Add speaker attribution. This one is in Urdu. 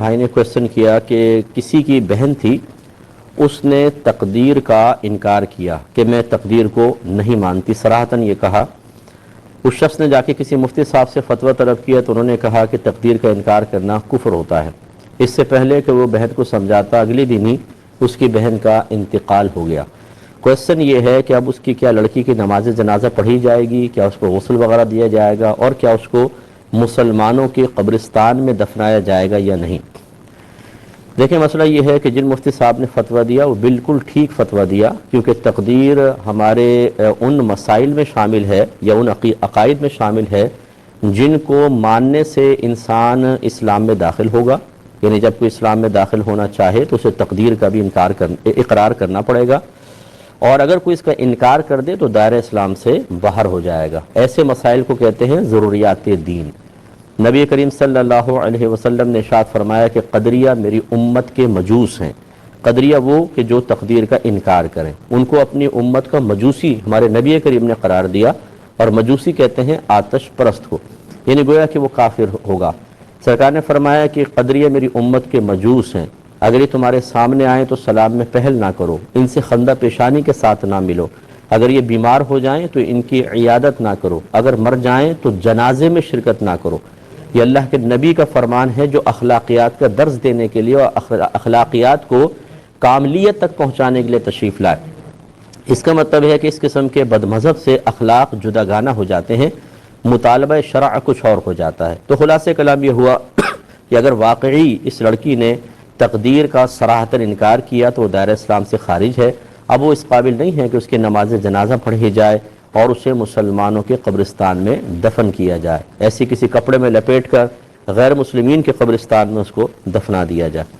Speaker 1: بھائی نے کویشچن کیا کہ کسی کی بہن تھی، اس نے تقدیر کا انکار کیا کہ میں تقدیر کو نہیں مانتی، صراحتاً یہ کہا۔ اس شخص نے جا کے کسی مفتی صاحب سے فتویٰ طلب کیا تو انہوں نے کہا کہ تقدیر کا انکار کرنا کفر ہوتا ہے۔ اس سے پہلے کہ وہ بہن کو سمجھاتا، اگلے دن ہی اس کی بہن کا انتقال ہو گیا۔ کویشچن یہ ہے کہ اب اس کی کیا لڑکی کی نماز جنازہ پڑھی جائے گی، کیا اس کو غسل وغیرہ دیا جائے گا، اور کیا اس کو مسلمانوں کے قبرستان میں دفنایا جائے گا یا نہیں؟ دیکھیں، مسئلہ یہ ہے کہ جن مفتی صاحب نے فتویٰ دیا وہ بالکل ٹھیک فتویٰ دیا، کیونکہ تقدیر ہمارے ان مسائل میں شامل ہے یا ان عقائد میں شامل ہے جن کو ماننے سے انسان اسلام میں داخل ہوگا۔ یعنی جب کوئی اسلام میں داخل ہونا چاہے تو اسے تقدیر کا بھی اقرار کرنا پڑے گا، اور اگر کوئی اس کا انکار کر دے تو دائرہ اسلام سے باہر ہو جائے گا۔ ایسے مسائل کو کہتے ہیں ضروریات دین۔ نبی کریم صلی اللہ علیہ وسلم نے ارشاد فرمایا کہ قدریہ میری امت کے مجوس ہیں۔ قدریہ وہ کہ جو تقدیر کا انکار کریں، ان کو اپنی امت کا مجوسی ہمارے نبی کریم نے قرار دیا، اور مجوسی کہتے ہیں آتش پرست کو، یعنی گویا کہ وہ کافر ہوگا۔ سرکار نے فرمایا کہ قدریہ میری امت کے مجوس ہیں، اگر یہ تمہارے سامنے آئیں تو سلام میں پہل نہ کرو، ان سے خندہ پیشانی کے ساتھ نہ ملو، اگر یہ بیمار ہو جائیں تو ان کی عیادت نہ کرو، اگر مر جائیں تو جنازے میں شرکت نہ کرو۔ یہ اللہ کے نبی کا فرمان ہے جو اخلاقیات کا درس دینے کے لیے اور اخلاقیات کو کاملیت تک پہنچانے کے لیے تشریف لائے۔ اس کا مطلب ہے کہ اس قسم کے بد مذہب سے اخلاق جداگانہ ہو جاتے ہیں، مطالبہ شرع کچھ اور ہو جاتا ہے۔ تو خلاصہ کلام یہ ہوا کہ اگر واقعی اس لڑکی نے تقدیر کا صراحتاً انکار کیا تو وہ دائرہ اسلام سے خارج ہے۔ اب وہ اس قابل نہیں ہے کہ اس کی نماز جنازہ پڑھی جائے اور اسے مسلمانوں کے قبرستان میں دفن کیا جائے، ایسی کسی کپڑے میں لپیٹ کر غیر مسلمین کے قبرستان میں اس کو دفنا دیا جائے۔